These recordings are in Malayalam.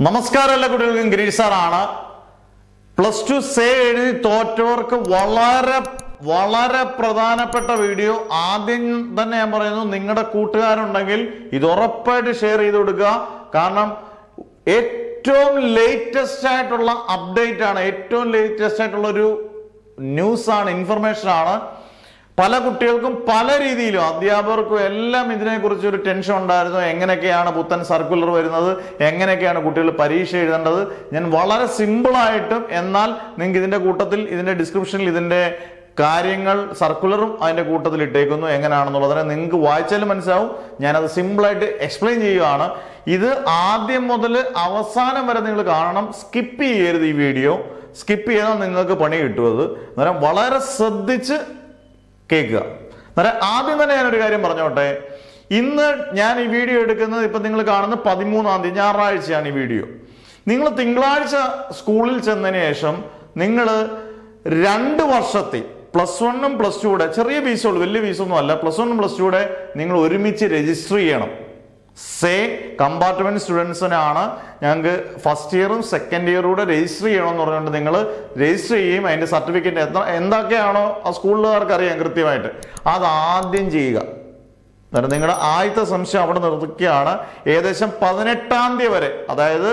നമസ്കാരം എല്ലാ കുട്ടികൾക്കും ഗിരീഷ് സാറാണ്. +2 സേ എഴുതി തോറ്റവർക്ക് വളരെ പ്രധാനപ്പെട്ട വീഡിയോ. ആദ്യം തന്നെ ഞാൻ പറയുന്നു, നിങ്ങളുടെ കൂട്ടുകാരുണ്ടെങ്കിൽ ഇത് ഉറപ്പായിട്ട് ഷെയർ ചെയ്ത് കൊടുക്കുക. കാരണം ഏറ്റവും ലേറ്റസ്റ്റ് ആയിട്ടുള്ള അപ്ഡേറ്റ് ആണ്, ഏറ്റവും ലേറ്റസ്റ്റ് ആയിട്ടുള്ള ഒരു ന്യൂസ് ആണ്, ഇൻഫർമേഷൻ ആണ്. പല കുട്ടികൾക്കും പല രീതിയിലും, അധ്യാപകർക്കും എല്ലാം ഇതിനെക്കുറിച്ച് ഒരു ടെൻഷൻ ഉണ്ടായിരുന്നു. എങ്ങനെയൊക്കെയാണ് പുത്തൻ സർക്കുലർ വരുന്നത്, എങ്ങനെയൊക്കെയാണ് കുട്ടികൾ പരീക്ഷ എഴുതേണ്ടത്. ഞാൻ വളരെ സിമ്പിളായിട്ടും എന്നാൽ നിങ്ങൾക്ക് ഇതിന്റെ കൂട്ടത്തിൽ, ഇതിന്റെ ഡിസ്ക്രിപ്ഷനിൽ ഇതിന്റെ കാര്യങ്ങൾ, സർക്കുലറും അതിന്റെ കൂട്ടത്തിൽ ഇട്ടേക്കുന്നു. എങ്ങനെയാണെന്നുള്ളത് നിങ്ങൾക്ക് വായിച്ചാലും മനസ്സിലാവും. ഞാനത് സിമ്പിളായിട്ട് എക്സ്പ്ലെയിൻ ചെയ്യുകയാണ്. ഇത് ആദ്യം മുതൽ അവസാനം വരെ നിങ്ങൾ കാണണം. സ്കിപ്പ് ചെയ്യരുത് ഈ വീഡിയോ. സ്കിപ്പ് ചെയ്താൽ നിങ്ങൾക്ക് പണി കിട്ടുന്നത്. അന്നേരം വളരെ ശ്രദ്ധിച്ച് കേൾക്കുക. അന്നേരം ആദ്യം തന്നെ ഞാനൊരു കാര്യം പറഞ്ഞോട്ടെ. ഇന്ന് ഞാൻ ഈ വീഡിയോ എടുക്കുന്നത്, ഇപ്പൊ നിങ്ങൾ കാണുന്ന 13-ാം തീയതി ഞായറാഴ്ചയാണ് ഈ വീഡിയോ. നിങ്ങൾ തിങ്കളാഴ്ച സ്കൂളിൽ ചെന്നതിന് ശേഷം നിങ്ങൾ 2 വർഷത്തെ +1ഉം +2 ചെറിയ ഫീസുള്ളൂ, വലിയ ഫീസൊന്നും അല്ല. +1ഉം +2 നിങ്ങൾ ഒരുമിച്ച് രജിസ്റ്റർ ചെയ്യണം. സേ കമ്പാർട്ട്മെന്റ് സ്റ്റുഡൻസിനാണ് ഞങ്ങൾക്ക് ഫസ്റ്റ് ഇയറും സെക്കൻഡ് ഇയറും കൂടെ രജിസ്റ്റർ ചെയ്യണമെന്ന് പറഞ്ഞുകൊണ്ട് നിങ്ങൾ രജിസ്റ്റർ ചെയ്യും. അതിന്റെ സർട്ടിഫിക്കറ്റ് എന്തൊക്കെയാണോ ആ സ്കൂളുകാർക്ക് അറിയാം കൃത്യമായിട്ട്, അത് ആദ്യം ചെയ്യുക. എന്നിട്ട് നിങ്ങളുടെ ആദ്യത്തെ സംശയം അവിടെ നിർത്തുകയാണ്. ഏകദേശം 18-ാം തീയതി വരെ, അതായത്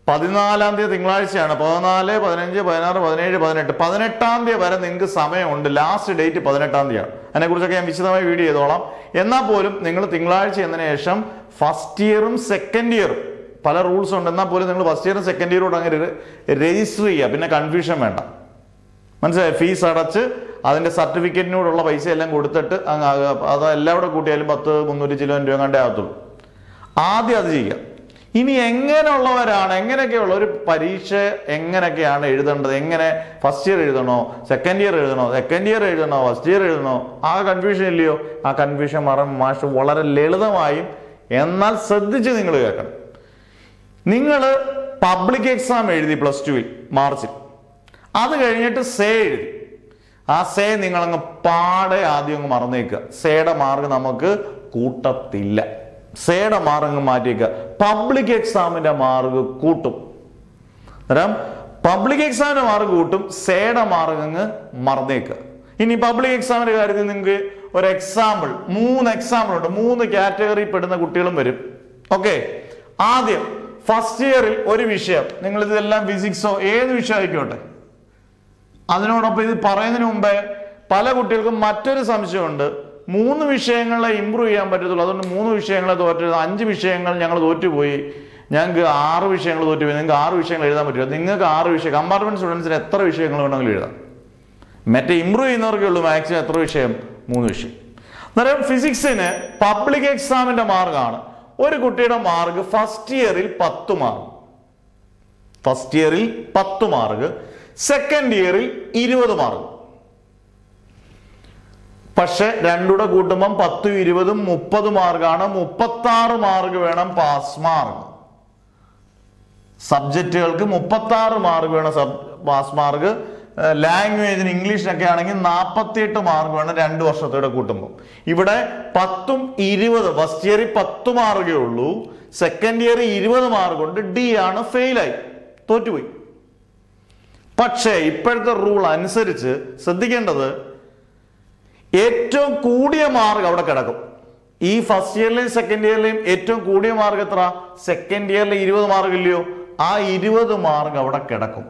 14-ാം തീയതി തിങ്കളാഴ്ചയാണ്, 14, 15, 16, 17, 18, 18-ാം തീയതി വരെ നിങ്ങൾക്ക് സമയമുണ്ട്. ലാസ്റ്റ് ഡേറ്റ് 18-ാം തീയതിയാണ്. അതിനെക്കുറിച്ചൊക്കെ ഞാൻ വിശദമായി വീഡിയോ ചെയ്തോളാം. എന്നാൽ പോലും നിങ്ങൾ തിങ്കളാഴ്ച എന്നതിന് ശേഷം ഫസ്റ്റ് ഇയറും സെക്കൻഡ് ഇയറും, പല റൂൾസ് ഉണ്ട്, എന്നാൽ പോലും നിങ്ങൾ ഫസ്റ്റ് ഇയറും സെക്കൻഡ് ഇയറും അങ്ങനെ രജിസ്റ്റർ ചെയ്യുക. പിന്നെ കൺഫ്യൂഷൻ വേണ്ട, മനസ്സിലായി? ഫീസ് അടച്ച് അതിന്റെ സർട്ടിഫിക്കറ്റിനോടുള്ള പൈസ എല്ലാം കൊടുത്തിട്ട് അത് എല്ലാം കൂടെ കൂട്ടിയാലും 10-300 ചിലവൻ രൂപ കണ്ടേ ആകത്തുള്ളൂ. ആദ്യം അത് ചെയ്യുക. ഇനി എങ്ങനെയുള്ളവരാണ്, എങ്ങനെയൊക്കെയുള്ള ഒരു പരീക്ഷ എങ്ങനെയൊക്കെയാണ് എഴുതേണ്ടത്, എങ്ങനെ ഫസ്റ്റ് ഇയർ എഴുതണോ, സെക്കൻഡ് ഇയർ എഴുതണോ, സെക്കൻഡ് ഇയർ എഴുതണോ, ഫസ്റ്റ് ഇയർ എഴുതണോ, ആ കൺഫ്യൂഷൻ ഇല്ലയോ? ആ കൺഫ്യൂഷൻ മാഷ് വളരെ ലളിതമായും എന്നാൽ ശ്രദ്ധിച്ച് നിങ്ങൾ കേൾക്കണം. നിങ്ങൾ പബ്ലിക് എക്സാം എഴുതി +2-ൽ മാർച്ചിൽ, അത് കഴിഞ്ഞിട്ട് സേ എഴുതി. ആ സേ നിങ്ങളങ്ങ് പാടെ ആദ്യം അങ്ങ് മറന്നേക്കുക. സേയുടെ മാർക്ക് നമുക്ക് കൂട്ടത്തില്ല. സേയുടെ മാർക്ക് മാറ്റിയേക്കുക. പബ്ലിക് എക്സാമിന്റെ മാർക്ക് കൂട്ടും. അന്നേരം പബ്ലിക് എക്സാമിന്റെ മാർക്ക് കൂട്ടും, സേയുടെ മാർക്ക് അങ്ങ് മറന്നേക്കുക. ഇനി പബ്ലിക് എക്സാമിന്റെ കാര്യത്തിൽ നിങ്ങൾക്ക് ഒരു എക്സാമ്പിൾ, 3 എക്സാമ്പിൾ ഉണ്ട്. 3 കാറ്റഗറി പെടുന്ന കുട്ടികളും വരും. ഓക്കെ, ആദ്യം ഫസ്റ്റ് ഇയറിൽ ഒരു വിഷയം, നിങ്ങൾ ഇതെല്ലാം ഫിസിക്സോ ഏത് വിഷയം ആയിക്കോട്ടെ. അതിനോടൊപ്പം ഇത് പറയുന്നതിന് മുമ്പേ പല കുട്ടികൾക്കും മറ്റൊരു സംശയമുണ്ട്. 3 വിഷയങ്ങളെ ഇമ്പ്രൂവ് ചെയ്യാൻ പറ്റത്തുള്ളൂ, അതുകൊണ്ട് 3 വിഷയങ്ങളെ തോറ്റത്, 5 വിഷയങ്ങൾ ഞങ്ങൾ തോറ്റുപോയി, ഞങ്ങൾക്ക് 6 വിഷയങ്ങൾ തോറ്റുപോയി, നിങ്ങൾക്ക് 6 വിഷയങ്ങൾ എഴുതാൻ പറ്റില്ല. നിങ്ങൾക്ക് 6 വിഷയം, കമ്പാർട്ട്മെന്റ് സ്റ്റുഡൻസിന് എത്ര വിഷയങ്ങൾ വേണമെങ്കിലും എഴുതാം. മറ്റേ ഇമ്പ്രൂവ് ചെയ്യുന്നവർക്കേ ഉള്ളൂ മാക്സിമം എത്ര വിഷയം? 3 വിഷയം. അന്നേരം ഫിസിക്സിന് പബ്ലിക് എക്സാമിന്റെ മാർക്കാണ്. ഒരു കുട്ടിയുടെ മാർക്ക് ഫസ്റ്റ് ഇയറിൽ 10 മാർക്ക്, ഫസ്റ്റ് ഇയറിൽ 10 മാർക്ക്, സെക്കൻഡ് ഇയറിൽ 20 മാർക്ക്. പക്ഷെ രണ്ടുകൂടെ കൂട്ടുമ്പം 10, 20, 30 മാർക്കാണ്. 36 മാർക്ക് വേണം പാസ് മാർക്ക്. സബ്ജക്റ്റുകൾക്ക് 36 മാർക്ക് വേണം പാസ് മാർക്ക്. ലാംഗ്വേജിന്, ഇംഗ്ലീഷിനൊക്കെ ആണെങ്കിൽ 48 മാർക്ക് വേണം 2 വർഷത്തോടെ കൂട്ടുമ്പോൾ. ഇവിടെ 10ഉം 20, ഫസ്റ്റ് ഇയറിൽ 10 മാർക്കേ ഉള്ളൂ, സെക്കൻഡ് ഇയർ 20 മാർക്ക് കൊണ്ട് ഡി ആണ്, ഫെയിലായി, തോറ്റുപോയി. പക്ഷേ ഇപ്പോഴത്തെ റൂൾ അനുസരിച്ച് ശ്രദ്ധിക്കേണ്ടത്, ഏറ്റവും കൂടിയ മാർക്ക് അവിടെ കിടക്കും. ഈ ഫസ്റ്റ് ഇയറിലെയും സെക്കൻഡ് ഇയറിലെയും ഏറ്റവും കൂടിയ മാർക്ക് എത്ര? സെക്കൻഡ് ഇയറിലെ 20 മാർക്ക് ഇല്ലയോ? ആ 20 മാർക്ക് അവിടെ കിടക്കും.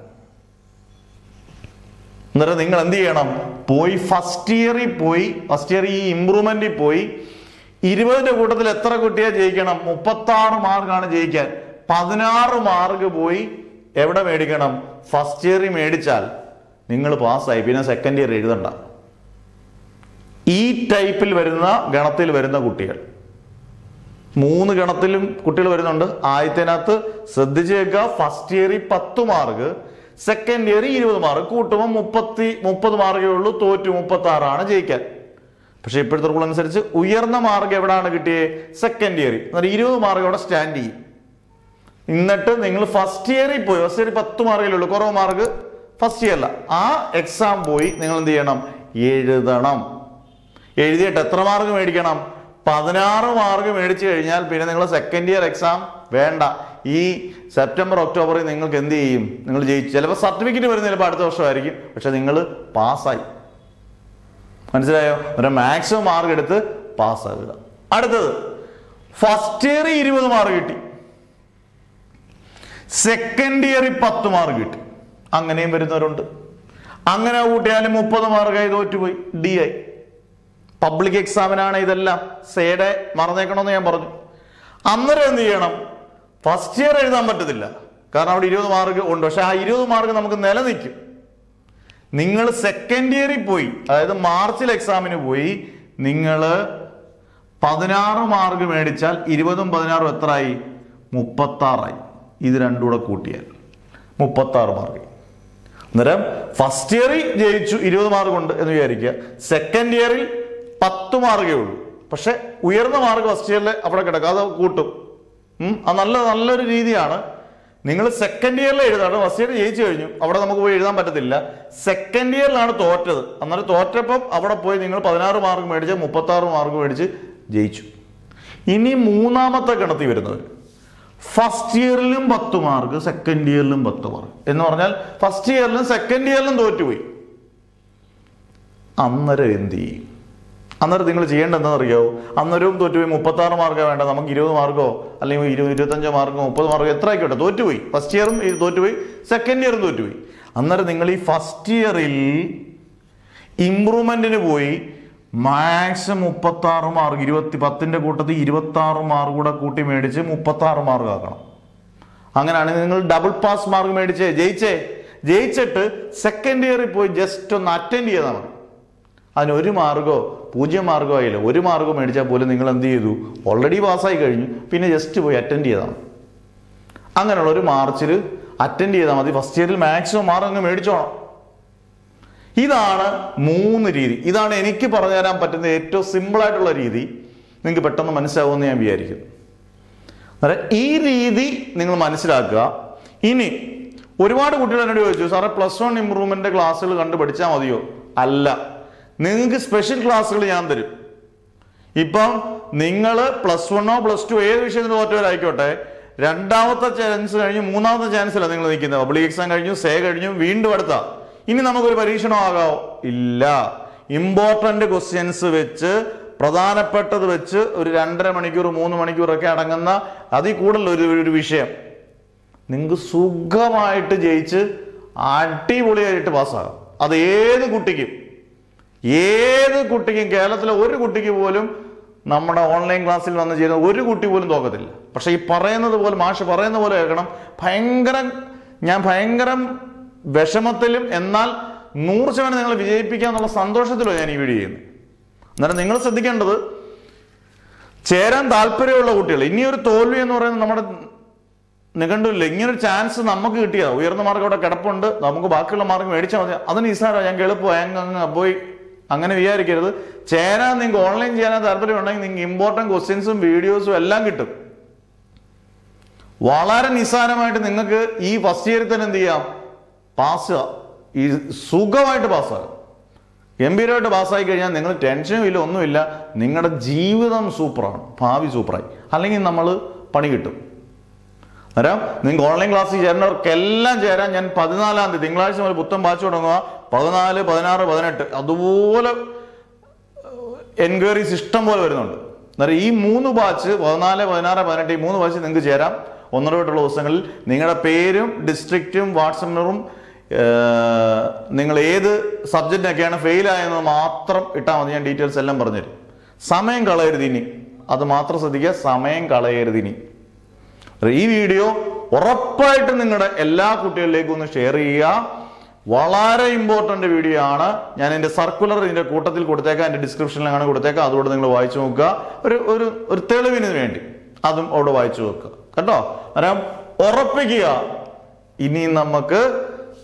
എന്നിട്ട് നിങ്ങൾ എന്ത് ചെയ്യണം? പോയി ഫസ്റ്റ് ഇയറിൽ പോയി, ഫസ്റ്റ് ഇയർ ഈ ഇംപ്രൂവ്മെന്റിൽ പോയി 20ന്റെ കൂട്ടത്തിൽ എത്ര കുട്ടിയെ ജയിക്കണം? 36 മാർക്കാണ് ജയിക്കാൻ. 16 മാർക്ക് പോയി എവിടെ മേടിക്കണം? ഫസ്റ്റ് ഇയറിൽ മേടിച്ചാൽ നിങ്ങൾ പാസ്സായി. പിന്നെ സെക്കൻഡ് ഇയർ എഴുതണ്ട. ഈ ടൈപ്പിൽ വരുന്ന ഗണത്തിൽ വരുന്ന കുട്ടികൾ, 3 ഗണത്തിലും കുട്ടികൾ വരുന്നുണ്ട്. ആദ്യത്തിനകത്ത് ശ്രദ്ധിച്ചു കേൾക്കുക, ഫസ്റ്റ് ഇയറിൽ 10 മാർക്ക്, സെക്കൻഡ് ഇയർ 20 മാർക്ക്, കൂട്ടുമ്പോൾ 30 മാർക്കേ ഉള്ളൂ, തോറ്റു 36 ജയിക്കാൻ. പക്ഷെ ഇപ്പോഴത്തെ റൂൾ അനുസരിച്ച് ഉയർന്ന മാർക്ക് എവിടെയാണ് കിട്ടിയേ? സെക്കൻഡ് ഇയറിൽ. എന്നാൽ 20 മാർക്ക് അവിടെ സ്റ്റാൻഡ് ചെയ്യും. എന്നിട്ട് നിങ്ങൾ ഫസ്റ്റ് ഇയറിൽ പോയി, ഫസ്റ്റ് ഇയറിൽ 10 മാർക്കേ ഉള്ളൂ, കുറവ് മാർക്ക് ഫസ്റ്റ് ഇയറില്ല, ആ എക്സാം പോയി നിങ്ങൾ എന്ത് ചെയ്യണം? എഴുതണം. എഴുതിയിട്ട് എത്ര മാർക്ക് മേടിക്കണം? 16 മാർക്ക് മേടിച്ചു കഴിഞ്ഞാൽ പിന്നെ നിങ്ങൾ സെക്കൻഡ് ഇയർ എക്സാം വേണ്ട. ഈ സെപ്റ്റംബർ ഒക്ടോബറിൽ നിങ്ങൾക്ക് എന്ത് ചെയ്യും? നിങ്ങൾ ജയിച്ചു. ചിലപ്പോൾ സർട്ടിഫിക്കറ്റ് വരുന്ന ചിലപ്പോൾ അടുത്ത വർഷമായിരിക്കും, പക്ഷെ നിങ്ങൾ പാസ്സായി. മനസ്സിലായോ? ഒരു മാക്സിമം മാർക്ക് എടുത്ത് പാസ്സാകുക. അടുത്തത് ഫസ്റ്റ് ഇയർ 20 മാർക്ക് കിട്ടി, സെക്കൻഡ് ഇയറിൽ 10 മാർക്ക് കിട്ടി. അങ്ങനെയും വരുന്നവരുണ്ട്. അങ്ങനെ കൂട്ടിയാലും 30 മാർക്കായി തോറ്റുപോയി, ഡി ആയി. പബ്ലിക് എക്സാമിനാണ് ഇതെല്ലാം. സേടെ മറന്നേക്കണമെന്ന് ഞാൻ പറഞ്ഞു. അന്നേരം എന്ത് ചെയ്യണം? ഫസ്റ്റ് ഇയർ എഴുതാൻ പറ്റത്തില്ല, കാരണം അവിടെ 20 മാർക്ക് ഉണ്ട്. പക്ഷെ ആ 20 മാർക്ക് നമുക്ക് നിലനിൽക്കും. നിങ്ങൾ സെക്കൻഡ് ഇയറിൽ പോയി, അതായത് മാർച്ചിൽ എക്സാമിന് പോയി, നിങ്ങൾ 16 മാർക്ക് മേടിച്ചാൽ 20ഉം 16ഉം എത്രയായി? 36ആയി. ഇത് രണ്ടും കൂടെ കൂട്ടിയാൽ 36 മാർക്ക്. അന്നേരം ഫസ്റ്റ് ഇയറിൽ ജയിച്ചു, 20 മാർക്ക് ഉണ്ട് എന്ന് വിചാരിക്കുക. സെക്കൻഡ് ഇയറിൽ 10 മാർക്കേ ഉള്ളൂ, പക്ഷെ ഉയർന്ന മാർക്ക് ഫസ്റ്റ് ഇയറിൽ അവിടെ കിടക്കും, അത് കൂട്ടും. അത് നല്ലൊരു രീതിയാണ്. നിങ്ങൾ സെക്കൻഡ് ഇയറിൽ എഴുതാണ്. ഫസ്റ്റ് ഇയർ ജയിച്ചു കഴിഞ്ഞു, അവിടെ നമുക്ക് പോയി എഴുതാൻ പറ്റത്തില്ല. സെക്കൻഡ് ഇയറിലാണ് തോറ്റത്. അന്നേരം തോറ്റപ്പം അവിടെ പോയി നിങ്ങൾ 16 മാർക്ക് മേടിച്ച് 36 മാർക്ക് മേടിച്ച് ജയിച്ചു. ഇനി മൂന്നാമത്തെ ഗണത്തിൽ വരുന്നവർ ഫസ്റ്റ് ഇയറിലും 10 മാർക്ക്, സെക്കൻഡ് ഇയറിലും 10 മാർക്ക് എന്ന് പറഞ്ഞാൽ ഫസ്റ്റ് ഇയറിലും സെക്കൻഡ് ഇയറിലും തോറ്റുപോയി. അന്നേരം എന്ത് ചെയ്യും? അന്നേരം നിങ്ങൾ ചെയ്യേണ്ടത് എന്താണെന്നറിയാവോ? അന്നേരവും തോറ്റുപോയി. 36 മാർക്കോ വേണ്ട, നമുക്ക് 20 മാർക്കോ അല്ലെങ്കിൽ 25 മാർക്കോ 30 മാർക്കോ എത്ര ആയിക്കോട്ടെ, തോറ്റുപോയി. ഫസ്റ്റ് ഇയറും തോറ്റുപോയി, സെക്കൻഡ് ഇയറും തോറ്റുപോയി. അന്നേരം നിങ്ങൾ ഈ ഫസ്റ്റ് ഇയറിൽ ഇംപ്രൂവ്മെന്റിന് പോയി മാക്സിമം 36 മാർക്ക്, 10ന്റെ കൂട്ടത്തിൽ 26 മാർക്ക് കൂടെ കൂട്ടി മേടിച്ച് 36 മാർക്ക് ആക്കണം. അങ്ങനെയാണെങ്കിൽ നിങ്ങൾ ഡബിൾ പാസ് മാർക്ക് മേടിച്ചേ, ജയിച്ചിട്ട് സെക്കൻഡ് ഇയറിൽ പോയി ജസ്റ്റ് ഒന്ന് അറ്റൻഡ് ചെയ്താൽ മതി. അതിന് 1 മാർക്കോ 0 മാർക്കോ ആയില്ല, 1 മാർക്കോ മേടിച്ചാൽ പോലും നിങ്ങൾ എന്ത് ചെയ്തു? ഓൾറെഡി പാസ്സായി കഴിഞ്ഞു. പിന്നെ ജസ്റ്റ് പോയി അറ്റൻഡ് ചെയ്താൽ മതി. അങ്ങനെയുള്ള ഒരു മാർച്ചിൽ അറ്റൻഡ് ചെയ്താൽ മതി. ഫസ്റ്റ് ഇയറിൽ മാക്സിമം മാർക്ക് അങ്ങ് മേടിച്ചോണം. ഇതാണ് 3 രീതി. ഇതാണ് എനിക്ക് പറഞ്ഞു തരാൻ പറ്റുന്ന ഏറ്റവും സിമ്പിൾ ആയിട്ടുള്ള രീതി. നിങ്ങൾക്ക് പെട്ടെന്ന് മനസ്സിലാവുമെന്ന് ഞാൻ വിചാരിക്കുന്നു. ഈ രീതി നിങ്ങൾ മനസ്സിലാക്കുക. ഇനി ഒരുപാട് കുട്ടികൾ എന്നോട് ചോദിച്ചു, സാറേ +1 ഇംപ്രൂവ്മെന്റ് ക്ലാസ്സുകൾ കണ്ടു പഠിച്ചാൽ മതിയോ? അല്ല, നിങ്ങൾക്ക് സ്പെഷ്യൽ ക്ലാസ്സുകൾ ഞാൻ തരും. ഇപ്പം നിങ്ങൾ +1 +2 ഏത് വിഷയത്തിന് തോറ്റവരായിക്കോട്ടെ, രണ്ടാമത്തെ ചാൻസ് കഴിഞ്ഞ് മൂന്നാമത്തെ ചാൻസിലാണ് നിങ്ങൾ നിൽക്കുന്നത്. പബ്ലിക് എക്സാം കഴിഞ്ഞു, സേ കഴിഞ്ഞു, വീണ്ടും അടുത്ത. ഇനി നമുക്കൊരു പരീക്ഷണം ആകാവോ? ഇല്ല. ഇമ്പോർട്ടന്റ് ക്വസ്റ്റ്യൻസ് വെച്ച്, പ്രധാനപ്പെട്ടത് വെച്ച് ഒരു 2.5 മണിക്കൂർ 3 മണിക്കൂറൊക്കെ അടങ്ങുന്ന അതിൽ കൂടുതൽ ഒരു വിഷയം നിങ്ങൾക്ക് സുഖമായിട്ട് ജയിച്ച് അടിപൊളിയായിട്ട് പാസ്സാകാം. അത് ഏത് കുട്ടിക്കും കേരളത്തിലെ ഒരു കുട്ടിക്ക് പോലും നമ്മുടെ ഓൺലൈൻ ക്ലാസ്സിൽ വന്ന് ചെയ്യുന്ന ഒരു കുട്ടി പോലും തോക്കത്തില്ല. പക്ഷെ ഈ പറയുന്നത് പോലെ, മാഷ് പറയുന്ന പോലെ കേൾക്കണം. ഞാൻ ഭയങ്കര വിഷമത്തിലും എന്നാൽ 100% നിങ്ങൾ വിജയിപ്പിക്കാന്നുള്ള സന്തോഷത്തിലോ ഞാൻ ഈ വീഡിയോ ചെയ്യുന്നത്. അന്നേരം നിങ്ങൾ ശ്രദ്ധിക്കേണ്ടത്, ചേരാൻ താല്പര്യമുള്ള കുട്ടികൾ, ഇനിയൊരു തോൽവി എന്ന് പറയുന്നത് നമ്മുടെ നിഘണ്ടുവില്ല. ഇങ്ങനൊരു ചാൻസ് നമുക്ക് കിട്ടിയതാണ്. ഉയർന്ന മാർക്ക് അവിടെ കിടപ്പുണ്ട്, നമുക്ക് ബാക്കിയുള്ള മാർക്ക് മേടിച്ചാൽ മതി, അതിന് നിസ്സാരമാണ്, ഞങ്ങൾക്ക് എളുപ്പമായി അങ്ങ് പോയി അങ്ങനെ വിചാരിക്കരുത്. ചേരാൻ നിങ്ങൾക്ക് ഓൺലൈൻ ചെയ്യാൻ താല്പര്യം ഉണ്ടെങ്കിൽ നിങ്ങൾക്ക് ഇമ്പോർട്ടൻറ്റ് ക്വസ്റ്റ്യൻസും വീഡിയോസും എല്ലാം കിട്ടും. വളരെ നിസ്സാരമായിട്ട് നിങ്ങൾക്ക് ഈ ഫസ്റ്റ് ഇയറിൽ തന്നെ എന്ത് ചെയ്യാം? പാസ്സാകുക. ഈ സുഖമായിട്ട് പാസ്സാകും. ഗംഭീരമായിട്ട് പാസ്സായി കഴിഞ്ഞാൽ നിങ്ങൾ ടെൻഷനും ഇല്ല, ഒന്നുമില്ല. നിങ്ങളുടെ ജീവിതം സൂപ്പറാണ്, ഭാവി സൂപ്പറായി. അല്ലെങ്കിൽ നമ്മൾ പണി കിട്ടും. അന്നേരം നിങ്ങൾക്ക് ഓൺലൈൻ ക്ലാസ്സിൽ ചേരുന്നവർക്കെല്ലാം ചേരാൻ ഞാൻ 14-ാം തീയതി തിങ്കളാഴ്ച മുതൽ പുത്തൻ ബാച്ച് തുടങ്ങുക. 14, 16, 18 അതുപോലെ എൻക്വയറീസ് ഇഷ്ടം പോലെ വരുന്നുണ്ട്. അന്നേരം ഈ 3 ബാച്ച് 14, 16, 18 ഈ 3 ബാച്ച് നിങ്ങൾക്ക് ചേരാം. 1.5 തൊട്ടുള്ള ദിവസങ്ങളിൽ നിങ്ങളുടെ പേരും ഡിസ്ട്രിക്റ്റും വാട്സപ്പ് നമ്പറും നിങ്ങൾ ഏത് സബ്ജക്റ്റിനൊക്കെയാണ് ഫെയിൽ ആയെന്ന് മാത്രം ഇട്ടാൽ മതി. ഞാൻ ഡീറ്റെയിൽസ് എല്ലാം പറഞ്ഞുതരും. സമയം കളയരുതിനി, അത് മാത്രം ശ്രദ്ധിക്കുക, സമയം കളയരുതിനി. ഈ വീഡിയോ ഉറപ്പായിട്ടും നിങ്ങളുടെ എല്ലാ കുട്ടികളിലേക്കും ഒന്ന് ഷെയർ ചെയ്യുക. വളരെ ഇമ്പോർട്ടന്റ് വീഡിയോ ആണ്. ഞാൻ എൻ്റെ സർക്കുലർ ഇതിന്റെ കൂട്ടത്തിൽ കൊടുത്തേക്കാം, എൻ്റെ ഡിസ്ക്രിപ്ഷനിലാണ് കൊടുത്തേക്കാം. അതുകൊണ്ട് നിങ്ങൾ വായിച്ചു നോക്കുക. ഒരു തെളിവിന് വേണ്ടി അതും അവിടെ വായിച്ചു നോക്കുക കേട്ടോ. അന്നേരം ഉറപ്പിക്കുക, ഇനി നമുക്ക്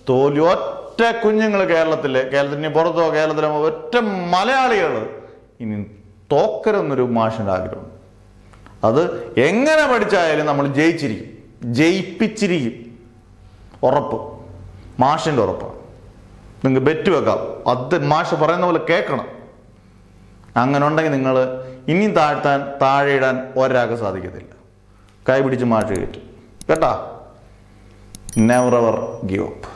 തോൽവി ഒറ്റ കുഞ്ഞുങ്ങൾ കേരളത്തിന് പുറത്തോ കേരളത്തിലെ ഒറ്റ മലയാളികൾ ഇനി തോക്കരുന്നൊരു മാഷിൻ്റെ ആഗ്രഹം. അത് എങ്ങനെ പഠിച്ചായാലും നമ്മൾ ജയിപ്പിച്ചിരിക്കും. ഉറപ്പ്, മാഷിൻ്റെ ഉറപ്പാണ്. നിങ്ങൾക്ക് ബെറ്റ് വെക്കാം. അത് മാഷ് പറയുന്ന പോലെ കേൾക്കണം. അങ്ങനെ ഉണ്ടെങ്കിൽ നിങ്ങൾ ഇനിയും താഴെ ഇടാൻ ഒരാൾക്ക് സാധിക്കത്തില്ല. കൈ പിടിച്ച് മാഷ് കയറ്റും. കേട്ടാ. Never ever give up.